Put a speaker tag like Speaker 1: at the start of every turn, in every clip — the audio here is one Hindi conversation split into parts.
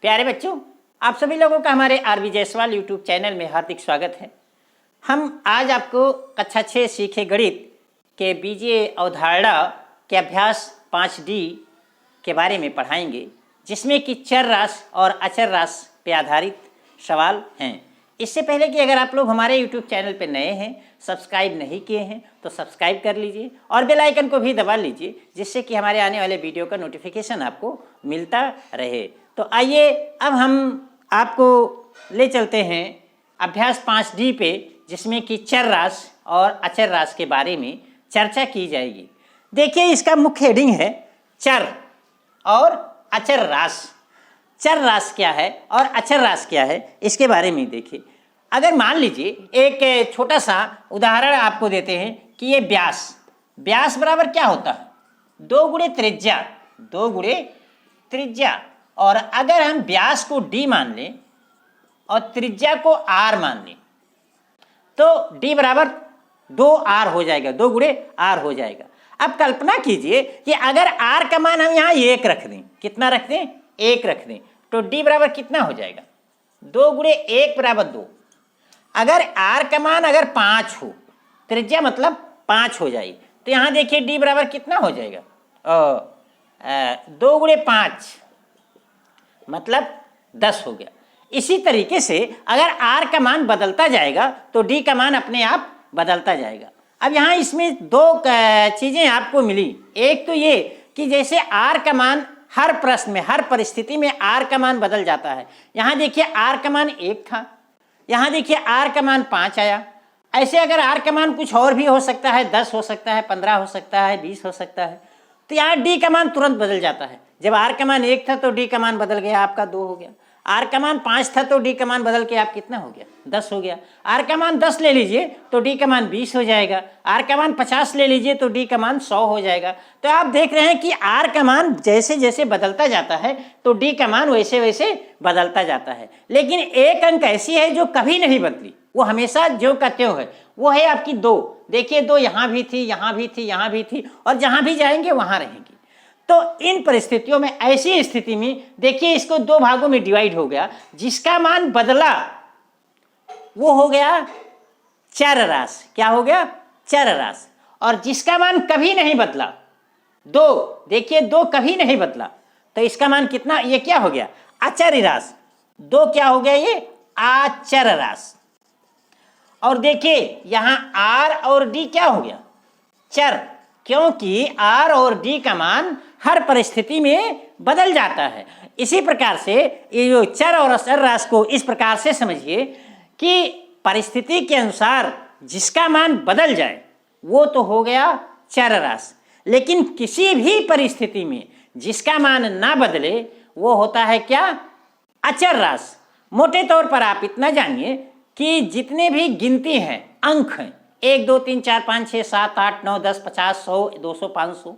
Speaker 1: प्यारे बच्चों, आप सभी लोगों का हमारे आरवी जायसवाल यूट्यूब चैनल में हार्दिक स्वागत है। हम आज आपको कक्षा 6 सीखे गणित के बीजीय अवधारणा के अभ्यास 5D के बारे में पढ़ाएंगे, जिसमें कि चर राशि और अचर राशि पर आधारित सवाल हैं। इससे पहले कि अगर आप लोग हमारे यूट्यूब चैनल पर नए हैं, सब्सक्राइब नहीं किए हैं तो सब्सक्राइब कर लीजिए और बेल आइकन को भी दबा लीजिए, जिससे कि हमारे आने वाले वीडियो का नोटिफिकेशन आपको मिलता रहे। तो आइए अब हम आपको ले चलते हैं अभ्यास 5D पे, जिसमें कि चर राशि और अचर राशि के बारे में चर्चा की जाएगी। देखिए, इसका मुख्य हेडिंग है चर और अचर राशि। चर राशि क्या है और अचर राशि क्या है, इसके बारे में देखिए। अगर मान लीजिए एक छोटा सा उदाहरण आपको देते हैं कि ये व्यास बराबर क्या होता है, 2 गुणे त्रिज्या, 2 गुणे त्रिज्या। और अगर हम व्यास को d मान लें और त्रिज्या को r मान लें तो d बराबर 2r हो जाएगा, 2 गुणे r हो जाएगा। अब कल्पना कीजिए कि अगर r का मान हम यहाँ 1 रख दें, कितना रख दें, 1 रख दें, तो d बराबर कितना हो जाएगा, 2 गुणे 1 बराबर 2। अगर r का मान अगर 5 हो, त्रिज्या मतलब 5 हो जाएगी, तो यहाँ देखिए d बराबर कितना हो जाएगा, 2 गुणे 5 मतलब 10 हो गया। इसी तरीके से अगर r का मान बदलता जाएगा तो d का मान अपने आप बदलता जाएगा। अब यहाँ इसमें 2 चीज़ें आपको मिली। एक तो ये कि जैसे r का मान हर प्रश्न में, हर परिस्थिति में r का मान बदल जाता है। यहाँ देखिए r का मान 1 था, यहाँ देखिए r का मान 5 आया। ऐसे अगर r का मान कुछ और भी हो सकता है, 10 हो सकता है, 15 हो सकता है, 20 हो सकता है, तो यहाँ d का मान तुरंत बदल जाता है। जब r का मान 1 था तो d का मान बदल गया, आपका 2 हो गया। r का मान 5 था तो d का मान बदल के आप कितना हो गया, 10 हो गया। r का मान 10 ले लीजिए तो d का मान 20 हो जाएगा। r का मान 50 ले लीजिए तो d का मान 100 हो जाएगा। तो आप देख रहे हैं कि r का मान जैसे जैसे बदलता जाता है तो d का मान वैसे वैसे बदलता जाता है। लेकिन एक अंक ऐसी है जो कभी नहीं बदली, वो हमेशा ज्यों का त्यों है, वो है आपकी 2। देखिए 2 यहाँ भी थी, यहाँ भी थी, यहाँ भी थी, और जहाँ भी जाएंगे वहाँ रहेंगी। तो इन परिस्थितियों में, ऐसी स्थिति में देखिए इसको 2 भागों में डिवाइड हो गया। जिसका मान बदला वो हो गया चर राशि। क्या हो गया, चर राशि। और जिसका मान कभी नहीं बदला, 2, देखिए 2 कभी नहीं बदला, तो इसका मान कितना, ये क्या हो गया, अचर राशि। 2 क्या हो गया, ये अचर राशि। और देखिए यहां r और d क्या हो गया, चर, क्योंकि r और d का मान हर परिस्थिति में बदल जाता है। इसी प्रकार से ये जो चर और अचर राशि को इस प्रकार से समझिए कि परिस्थिति के अनुसार जिसका मान बदल जाए वो तो हो गया चर राशि, लेकिन किसी भी परिस्थिति में जिसका मान ना बदले वो होता है क्या, अचर राशि। मोटे तौर पर आप इतना जानिए कि जितने भी गिनती हैं, अंक हैं, 1 2 3 4 5 6 7 8 9 10 50 100 200 500,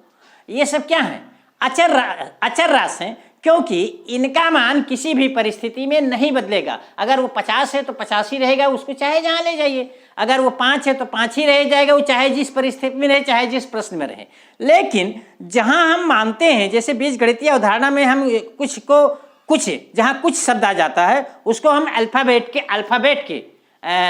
Speaker 1: ये सब क्या हैं, अचर राशि हैं, क्योंकि इनका मान किसी भी परिस्थिति में नहीं बदलेगा। अगर वो 50 है तो 50 ही रहेगा, उसको चाहे जहाँ ले जाइए। अगर वो 5 है तो 5 ही रह जाएगा, वो चाहे जिस परिस्थिति में रहे, चाहे जिस प्रश्न में रहे। लेकिन जहाँ हम मानते हैं, जैसे बीजगणितीय अवधारणा में हम कुछ जहाँ कुछ शब्द आ जाता है उसको हम अल्फ़ाबेट के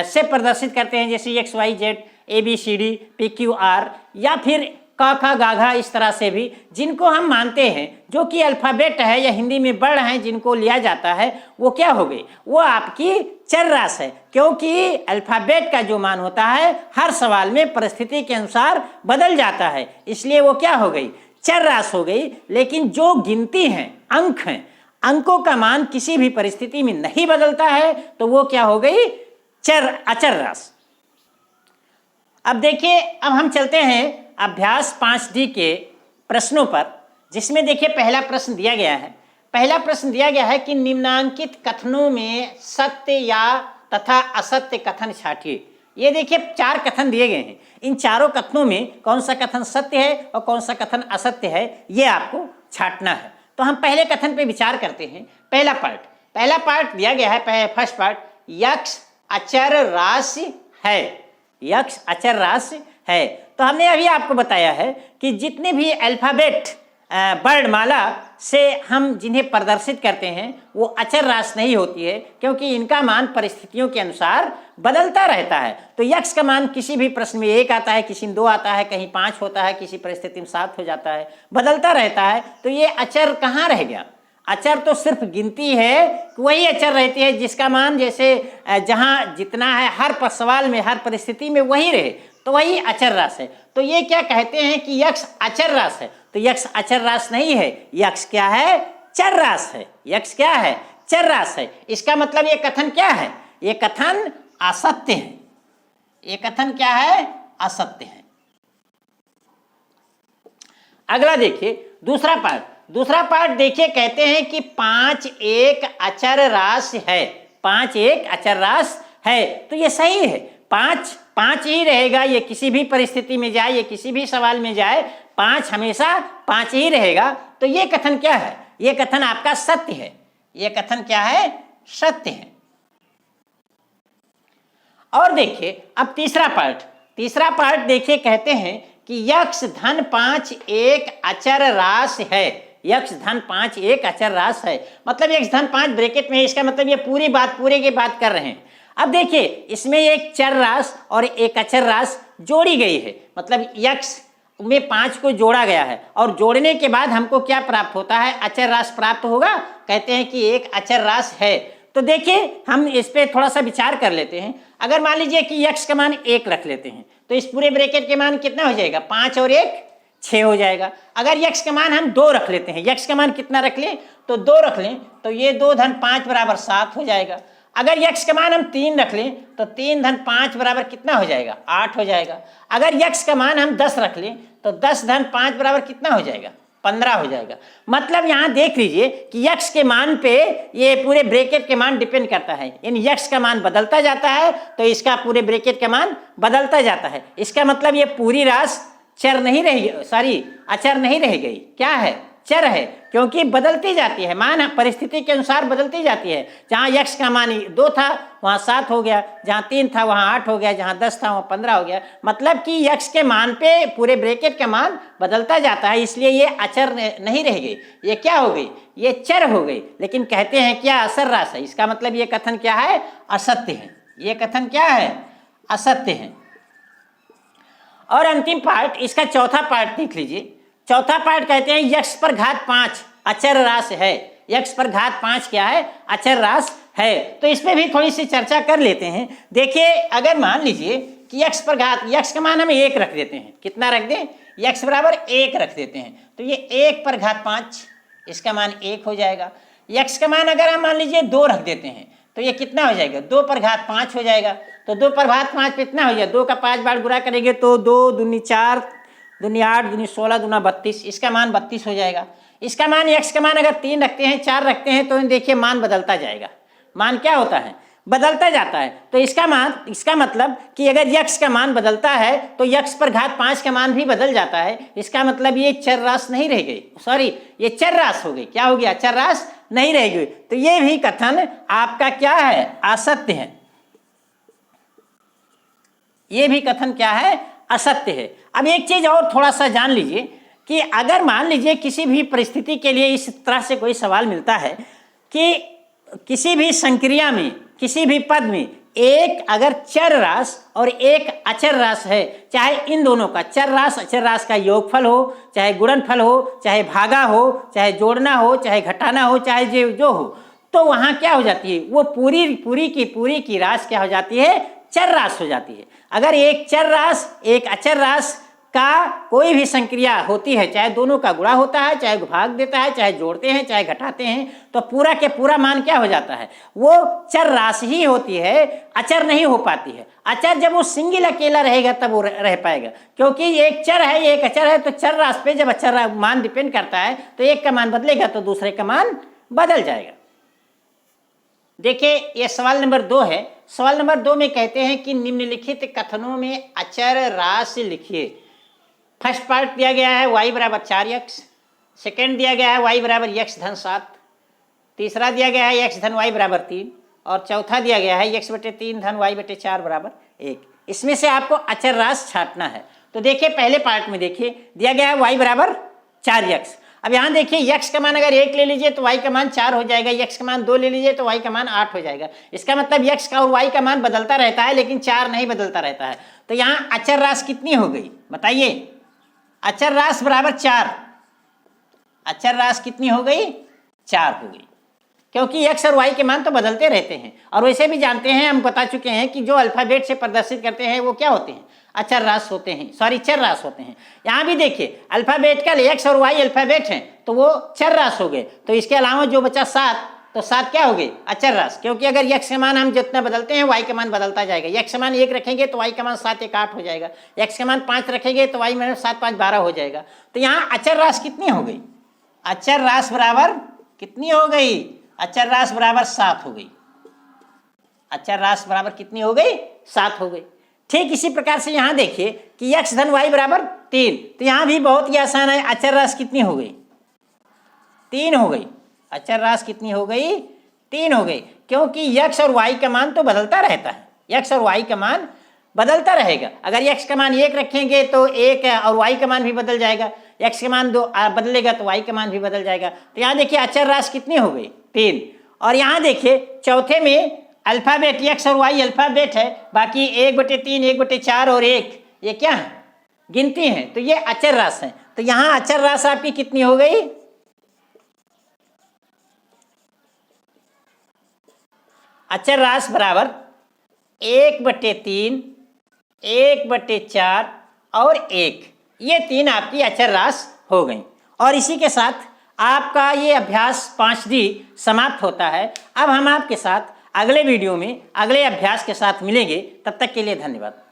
Speaker 1: से प्रदर्शित करते हैं, जैसे XYZ ABCD PQR, या फिर क ख ग घ, इस तरह से भी जिनको हम मानते हैं जो कि अल्फ़ाबेट है या हिंदी में वर्ण है, जिनको लिया जाता है, वो क्या हो गई, वो आपकी चर राशि है। क्योंकि अल्फ़ाबेट का जो मान होता है हर सवाल में परिस्थिति के अनुसार बदल जाता है, इसलिए वो क्या हो गई, चर राशि हो गई। लेकिन जो गिनती हैं, अंक हैं, अंकों का मान किसी भी परिस्थिति में नहीं बदलता है, तो वो क्या हो गई, अचर राशि। अब देखिए, अब हम चलते हैं अभ्यास 5D के प्रश्नों पर, जिसमें देखिए पहला प्रश्न दिया गया है। पहला प्रश्न दिया गया है कि निम्नांकित कथनों में सत्य या तथा असत्य कथन छांटिए। ये देखिए 4 कथन दिए गए हैं। इन चारों कथनों में कौन सा कथन सत्य है और कौन सा कथन असत्य है, ये आपको छांटना है। तो हम पहले कथन पे विचार करते हैं। पहला पार्ट दिया गया है, फर्स्ट पार्ट, यक्ष अचर राशि है, यक्ष अचर राशि है। तो हमने अभी आपको बताया है कि जितने भी अल्फ़ाबेट वर्णमाला से हम जिन्हें प्रदर्शित करते हैं वो अचर राशि नहीं होती है, क्योंकि इनका मान परिस्थितियों के अनुसार बदलता रहता है। तो यक्ष का मान किसी भी प्रश्न में 1 आता है, किसी में 2 आता है, कहीं 5 होता है, किसी परिस्थिति में 7 हो जाता है, बदलता रहता है। तो ये अचर कहाँ रह गया? अचर तो सिर्फ गिनती है, वही अचर रहती है जिसका मान जैसे जहाँ जितना है हर सवाल में, हर परिस्थिति में वही रहे, तो वही अचर राशि है। तो ये क्या कहते हैं कि यक्ष अचर राशि है। तो यक्ष अचर राशि नहीं है, यक्ष क्या है? चर राशि है। यक्ष क्या है? चर राशि है। इसका मतलब ये कथन क्या है? ये कथन असत्य है। ये कथन क्या है? असत्य है। अगला देखिए दूसरा पार्ट। दूसरा पार्ट देखिए, कहते हैं कि 5 एक अचर राशि है। 5 एक अचर राशि है। तो ये सही है, 5 ही रहेगा। ये किसी भी परिस्थिति में जाए, ये किसी भी सवाल में जाए, 5 हमेशा 5 ही रहेगा। तो ये कथन क्या है? ये कथन आपका सत्य है। ये कथन क्या है? सत्य है। और देखिए अब तीसरा पार्ट देखिए, कहते हैं कि यक्ष धन 5 एक अचर राशि है। यक्ष धन 5 एक अचर राशि है, मतलब यक्ष धन 5 ब्रैकेट में है। इसका मतलब ये पूरी बात पूरे की बात कर रहे हैं। अब देखिए इसमें एक चर राशि और एक अचर राशि जोड़ी गई है, मतलब यक्ष में 5 को जोड़ा गया है, और जोड़ने के बाद हमको क्या प्राप्त होता है? अचर राशि प्राप्त होगा। कहते हैं कि एक अचर राशि है। तो देखिए हम इस पे थोड़ा सा विचार कर लेते हैं। अगर मान लीजिए कि यक्ष का मान 1 रख लेते हैं, तो इस पूरे ब्रैकेट के मान कितना हो जाएगा? 5 और 1 6 हो जाएगा। अगर यक्ष का मान हम 2 रख लेते हैं, यक्ष का मान कितना रख लें? तो 2 रख लें, तो ये 2 धन 5 बराबर 7 हो जाएगा। अगर यक्ष का मान हम 3 रख लें, तो 3 धन 5 बराबर कितना हो जाएगा? 8 हो जाएगा। अगर यक्ष का मान हम 10 रख लें, तो 10 धन 5 बराबर कितना हो जाएगा? 15 हो जाएगा। मतलब यहाँ देख लीजिए कि यक्ष के मान पे ये पूरे ब्रैकेट के मान डिपेंड करता है। यानी यक्ष का मान बदलता जाता है तो इसका पूरे ब्रैकेट का मान बदलता जाता है। इसका मतलब ये पूरी राशि चर नहीं रहेगी, अचर नहीं रह गई। क्या है? चर है, क्योंकि बदलती जाती है, मान परिस्थिति के अनुसार बदलती जाती है। जहाँ यक्ष का मान 2 था वहाँ 7 हो गया, जहाँ 3 था वहाँ 8 हो गया, जहाँ 10 था वहाँ 15 हो गया। मतलब कि यक्ष के मान पे पूरे ब्रैकेट का मान बदलता जाता है, इसलिए ये अचर नहीं रह गई। ये क्या हो गई? ये चर हो गई। लेकिन कहते हैं क्या? असर राशि है। इसका मतलब ये कथन क्या है? असत्य है। ये कथन क्या है? असत्य है। और अंतिम पार्ट, इसका चौथा पार्ट देख लीजिए। चौथा पार्ट कहते हैं यक्ष पर घात 5 अचर राशि है। यक्ष पर घात 5 क्या है? अचर राशि है। तो इस पे भी थोड़ी सी चर्चा कर लेते हैं। देखिए अगर मान लीजिए कि यक्ष पर घात, यक्ष का मान हम 1 रख देते हैं। कितना रख दें? यक्ष बराबर 1 रख देते हैं, तो ये 1 पर घात 5, इसका मान 1 हो जाएगा। यक्ष का मान अगर हम मान लीजिए 2 रख देते हैं, तो ये कितना हो जाएगा? 2 पर घात 5 हो जाएगा। तो 2 पर घात 5 कितना हो जाएगा? 2 का 5 बार गुणा करेंगे तो 2 दूनी 4, दूनी 8, दूनी 16, दूना 32, इसका मान 32 हो जाएगा। इसका मान यक्ष का मान अगर 3 रखते हैं, 4 रखते हैं, तो देखिए मान बदलता जाएगा। मान क्या होता है? बदलता जाता है। तो इसका मतलब कि अगर यक्ष का मान बदलता है तो यक्ष पर घात 5 का मान भी बदल जाता है। इसका मतलब ये चर राशि नहीं रह गई, ये चर राशि हो गई। क्या हो गया? चर राशि नहीं रह गई। तो ये भी कथन आपका क्या है? असत्य है। ये भी कथन क्या है? असत्य है। अब एक चीज और थोड़ा सा जान लीजिए कि अगर मान लीजिए किसी भी परिस्थिति के लिए इस तरह से कोई सवाल मिलता है कि किसी भी संक्रिया में, किसी भी पद में एक अगर चर राशि और एक अचर राशि है, चाहे इन दोनों का चर राशि अचर राशि का योगफल हो, चाहे गुणनफल हो, चाहे भागा हो, चाहे जोड़ना हो, चाहे घटाना हो, चाहे जो हो, तो वहाँ क्या हो जाती है? वो पूरी की राशि क्या हो जाती है? चर राशि हो जाती है। अगर एक चर राशि एक अचर राशि का कोई भी संक्रिया होती है, चाहे दोनों का गुणा होता है, चाहे भाग देता है, चाहे जोड़ते हैं, चाहे घटाते हैं, तो पूरा के पूरा मान क्या हो जाता है? वो चर राशि ही होती है, अचर नहीं हो पाती है। अचर जब वो सिंगल अकेला रहेगा तब वो रह पाएगा, क्योंकि एक चर है एक अचर है। तो चर राशि पे जब अचर मान डिपेंड करता है तो एक का मान बदलेगा तो दूसरे का मान बदल जाएगा। देखिए ये सवाल नंबर 2 है। सवाल नंबर 2 में कहते हैं कि निम्नलिखित कथनों में अचर राशि लिखिए। फर्स्ट पार्ट दिया गया है y बराबर 4x, सेकेंड दिया गया है y बराबर x धन 7, तीसरा दिया गया है x धन y बराबर 3, और चौथा दिया गया है x बटे 3 धन y बटे 4 बराबर 1। इसमें से आपको अचर राशि छांटना है। तो देखिए पहले पार्ट में देखिए दिया गया है y बराबर 4x। अब यहाँ देखिए x का मान अगर 1 ले लीजिए तो y का मान 4 हो जाएगा, x का मान 2 ले लीजिए तो y का मान 8 हो जाएगा। इसका मतलब x का और y का मान बदलता रहता है लेकिन 4 नहीं बदलता रहता है। तो यहाँ अचर राशि कितनी हो गई बताइए? अचर राशि बराबर 4। अचर राशि कितनी हो गई? 4 हो गई, क्योंकि x और y के मान तो बदलते रहते हैं। और वैसे भी जानते हैं, हम बता चुके हैं कि जो अल्फाबेट से प्रदर्शित करते हैं वो क्या होते हैं? अचर राशि होते हैं, सॉरी चर राशि होते हैं। यहाँ भी देखिए अल्फाबेटिकल x और y अल्फाबेट हैं तो वो चर राशि हो गए। तो इसके अलावा जो बचा 7, तो 7 क्या हो गई? अचर राशि, क्योंकि अगर x के मान हम जितना बदलते हैं y का मान बदलता जाएगा। x का मान 1 रखेंगे तो y का मान 7 1 8 हो जाएगा, x का मान 5 रखेंगे तो y मान 7 5 12 हो जाएगा। तो यहाँ अचर राशि कितनी हो गई? अचर राशि बराबर कितनी हो गई? अचर राशि बराबर 7 हो गई। अचर राशि बराबर कितनी हो गई? 7 हो गई। ठीक इसी प्रकार से यहाँ देखिए कि x धन y बराबर 3, तो यहाँ भी बहुत ही आसान है। अचर राशि कितनी हो गई? 3 हो गई। अचर राशि कितनी हो गई? 3 हो गई, क्योंकि x और y का मान तो बदलता रहता है। x और y का मान बदलता रहेगा। अगर x का मान 1 रखेंगे तो 1 और y का मान भी बदल जाएगा, x का मान 2 बदलेगा तो y का मान भी बदल जाएगा। तो यहाँ देखिए अचर राशि कितनी हो गई? 3। और यहाँ देखिए चौथे में अल्फाबेट x और y अल्फाबेट है, बाकी 1/3 1/4 और 1 ये क्या है? गिनती है, तो ये अचर राशि है। तो यहाँ अचर राशि आपकी कितनी हो गई? अचर राशि बराबर 1/3 1/4 और 1, ये 3 आपकी अचर राशि हो गई। और इसी के साथ आपका ये अभ्यास 5D समाप्त होता है। अब हम आपके साथ अगले वीडियो में अगले अभ्यास के साथ मिलेंगे। तब तक के लिए धन्यवाद।